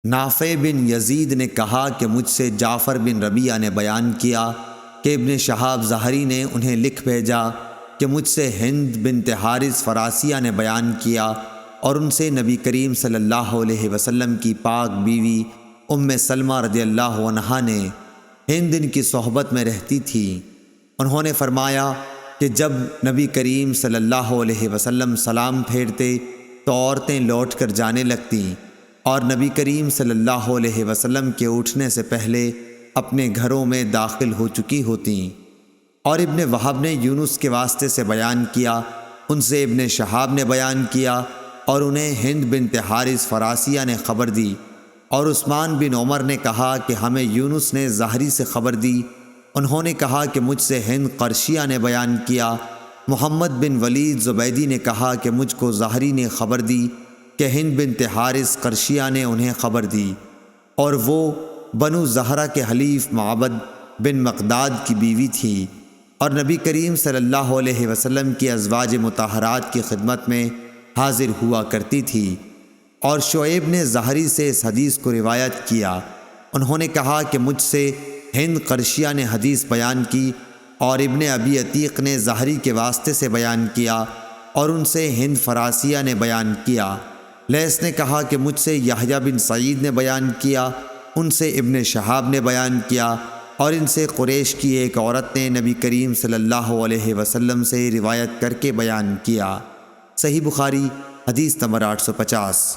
نافع بن یزید نے کہا کہ مجھ سے جعفر بن ربیعہ نے بیان کیا کہ ابن شہاب ظاہری نے انہیں لکھ بھیجا کہ مجھ سے ہند بنت حارث فراسیہ نے بیان کیا اور ان سے نبی کریم صلی اللہ علیہ وسلم کی پاک بیوی ام سلمہ رضی اللہ عنہا نے ہند ان کی صحبت میں رہتی تھی۔ انہوں نے فرمایا کہ جب نبی کریم صلی اللہ علیہ وسلم سلام پھیرتے تو عورتیں لوٹ کر جانے لگتیں اور نبی کریم صلی اللہ علیہ وسلم کے اٹھنے سے پہلے اپنے گھروں میں داخل ہو چکی ہوتیں۔ اور ابن وہب نے یونس کے واسطے سے بیان کیا، ان سے ابن شہاب نے بیان کیا اور انہیں ہند بنت حارث فراسیہ نے خبر دی، اور عثمان بن عمر نے کہا کہ ہمیں یونس نے ظاہری سے خبر دی۔ انہوں نے کہا کہ مجھ سے ہند قرشیہ نے بیان کیا۔ محمد بن ولید زبیدی نے کہا کہ مجھ کو ظاہری نے خبر دی کہ ہند بنت حارث قرشیہ نے انہیں خبر دی، اور وہ بنو زہرہ کے حلیف معبد بن مقداد کی بیوی تھی اور نبی کریم صلی اللہ علیہ وسلم کی ازواج مطہرات کی خدمت میں حاضر ہوا کرتی تھی۔ اور شعیب نے ظاہری سے اس حدیث کو روایت کیا۔ انہوں نے کہا کہ مجھ سے ہند قرشیہ نے حدیث بیان کی اور ابن ابی عتیق نے ظاہری کے واسطے سے بیان کیا اور ان سے ہند فراسیہ نے بیان کیا۔ لیث نے کہا کہ مجھ سے یحییٰ بن سعید نے بیان کیا، ان سے ابن شہاب نے بیان کیا اور ان سے قریش کی ایک عورت نے نبی کریم صلی اللہ علیہ وسلم سے روایت کر کے بیان کیا۔ صحیح بخاری حدیث نمبر 850۔